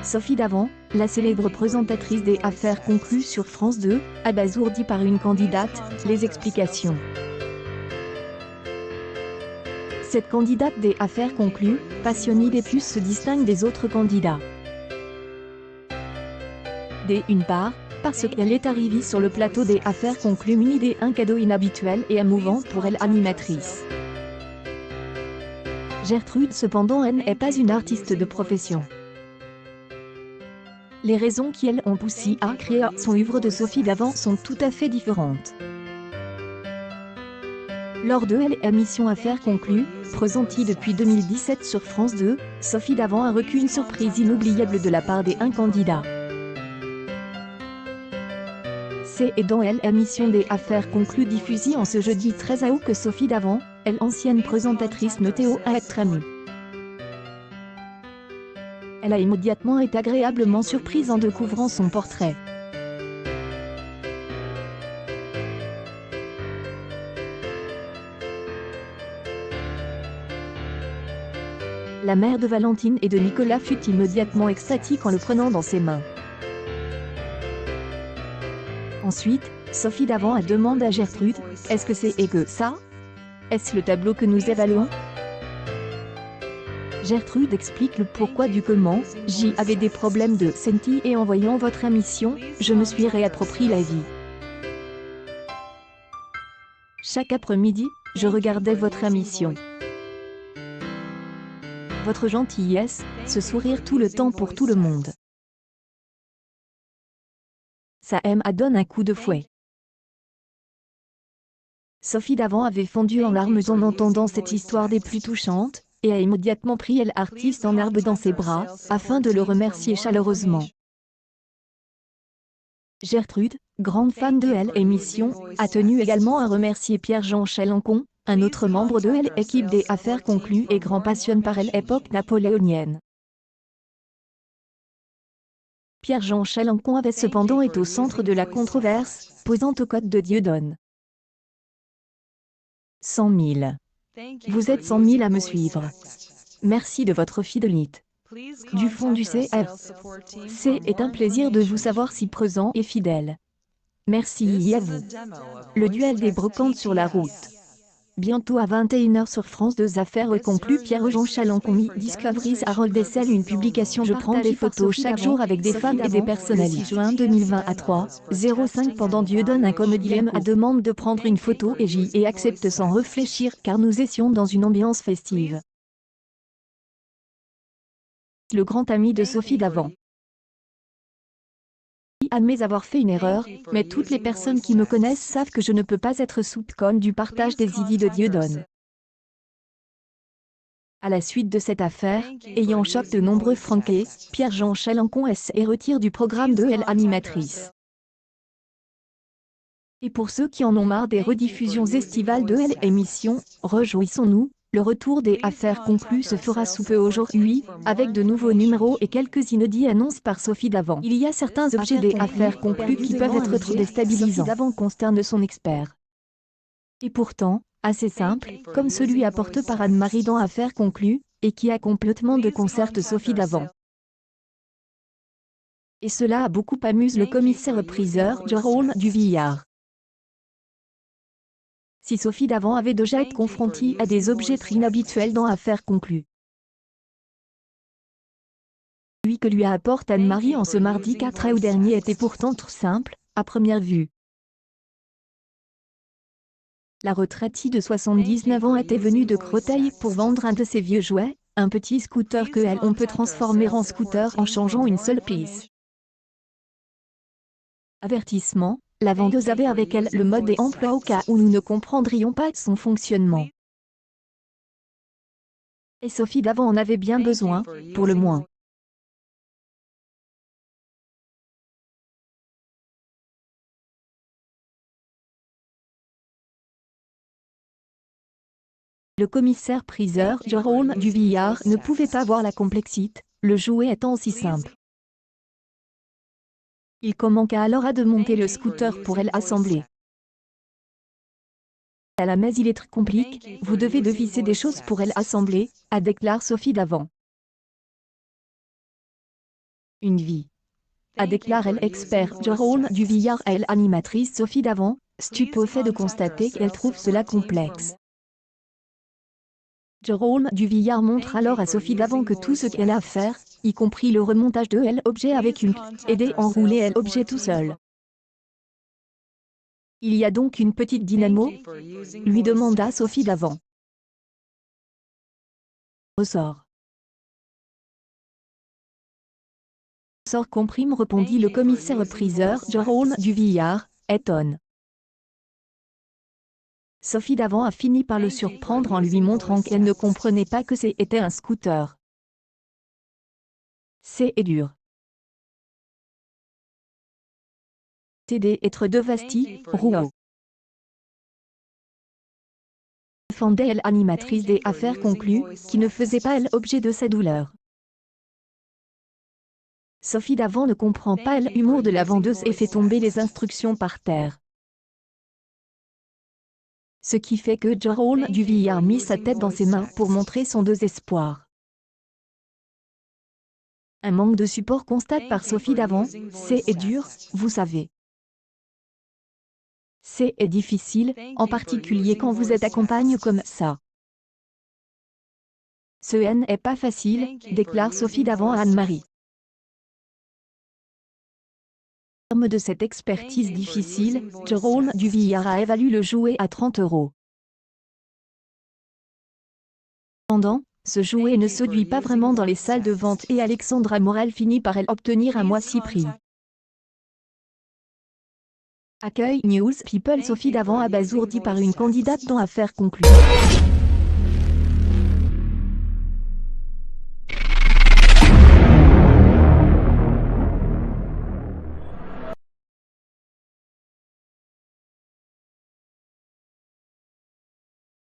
Sophie Davant, la célèbre présentatrice des Affaires conclues sur France 2, abasourdie par une candidate, les explications. Cette candidate des Affaires conclues, passionnée des puces, se distingue des autres candidats. D'une part, parce qu'elle est arrivée sur le plateau des Affaires conclues munie d'un cadeau inhabituel et émouvant pour elle, animatrice. Gertrude cependant elle n'est pas une artiste de profession. Les raisons qui elles ont poussé à créer son œuvre de Sophie Davant sont tout à fait différentes. Lors de l'émission Affaires conclues, présentée depuis 2017 sur France 2, Sophie Davant a reçu une surprise inoubliable de la part d'un candidat. C'est dans l'émission des Affaires conclues diffusée en ce jeudi 13 août que Sophie Davant, elle ancienne présentatrice météo, a été émue. Elle a immédiatement été agréablement surprise en découvrant son portrait. La mère de Valentine et de Nicolas fut immédiatement extatique en le prenant dans ses mains. Ensuite, Sophie Davant a demandé à Gertrude, « Est-ce que c'est que ça? Est-ce le tableau que nous évaluons ?» Gertrude explique le pourquoi du comment. « J'y avais des problèmes de santé et en voyant votre émission, je me suis réapproprié la vie. Chaque après-midi, je regardais votre émission. Votre gentillesse, ce sourire tout le temps pour tout le monde. Ça à donne un coup de fouet. » Sophie Davant avait fondu en larmes en entendant cette histoire des plus touchantes, et a immédiatement pris l'artiste en herbe dans ses bras, afin de le remercier chaleureusement. Gertrude, grande fan de l'émission, a tenu également à remercier Pierre-Jean Chalencon, un autre membre de l'équipe des Affaires conclues et grand passionné par l'époque napoléonienne. Pierre-Jean Chalencon avait cependant été au centre de la controverse, posant au code de Dieudonne. 100 000. Vous êtes 100 000 à me suivre. Merci de votre fidélité. Du fond du CF. C'est un plaisir de vous savoir si présent et fidèle. Merci à vous. Le duel des brocantes sur la route. Bientôt à 21 h sur France 2 Affaires conclues. Pierre-Jean Chalencon Discoveries Harold Dessel. Une publication. Je prends des photos chaque jour avec des femmes et des personnalités. Juin 2020 à 3:05 pendant Dieudonne un comédien a demande de prendre une photo et j'y accepte sans réfléchir car nous étions dans une ambiance festive. Le grand ami de Sophie Davant. Admets avoir fait une erreur, mais toutes les personnes qui me connaissent savent que je ne peux pas être soupçonnée du partage des idées de Dieudonne. À la suite de cette affaire, ayant choqué de nombreux Français, Pierre-Jean Chalencon est retire du programme de l'animatrice. Et pour ceux qui en ont marre des rediffusions estivales de l'émission, réjouissons-nous, le retour des Affaires conclues se fera sous peu aujourd'hui, avec de nouveaux numéros et quelques inédits annonces par Sophie Davant. Il y a certains objets des Affaires conclues qui peuvent être déstabilisants. Sophie Davant consterne son expert. Et pourtant, assez simple, comme celui apporté par Anne-Marie dans Affaires conclues, et qui a complètement déconcerte Sophie Davant. Et cela a beaucoup amusé le commissaire-priseur Jérôme Duvillard. Si Sophie Davant avait déjà été confrontée à des objets très inhabituels dans Affaires conclues. Celui que lui apporte Anne-Marie en ce mardi 4 août dernier était pourtant tout simple, à première vue. La retraitée de 79 ans était venue de Créteil pour vendre un de ses vieux jouets, un petit scooter que on peut transformer en scooter en changeant une seule pièce. Avertissement, la vendeuse avait avec elle le mode d'emploi au cas où nous ne comprendrions pas son fonctionnement. Et Sophie Davant en avait bien besoin, pour le moins. Le commissaire-priseur Jérôme Duvillard ne pouvait pas voir la complexité, le jouet étant si simple. Il commença alors à démonter le scooter pour l'assembler. À la mais il est très compliqué, vous devez deviser des choses pour l'assembler, a déclaré Sophie Davant. Une vie. A déclaré l'expert Jérôme Duvillard à l'animatrice Sophie Davant, stupéfait de constater qu'elle trouve cela complexe. Jérôme Duvillard montre alors à Sophie Davant que tout ce qu'elle a à faire, y compris le remontage de l'objet avec une et déenrouler l'objet tout seul. Il y a donc une petite dynamo, lui demanda Sophie Davant. Ressort. Ressort comprime, répondit le commissaire-priseur Jérôme Duvillard, étonné. Sophie Davant a fini par le surprendre en lui montrant qu'elle ne comprenait pas que c'était un scooter. C'est dur. T'aider être devasti, Rouault. Défendait l'animatrice des affaires conclues, qui ne faisait pas l'objet de sa douleur. Sophie Davant ne comprend pas l'humour de la vendeuse et fait tomber les instructions par terre. Ce qui fait que Jérôme Duvillard mit sa tête dans ses mains pour montrer son désespoir. Un manque de support constate par Sophie Davant, c'est dur, vous savez. C'est difficile, en particulier quand vous êtes accompagne comme ça. Ce n'est pas facile, déclare Sophie Davant à Anne-Marie. Au terme de cette expertise difficile, Jérôme Duvillard a évalué le jouet à 30 €. Cependant, ce jouet ne séduit pas vraiment dans les salles de vente et Alexandra Morel finit par obtenir un mois-ci prix. Accueil News People Sophie Davant abasourdie par une candidate dont affaire conclue.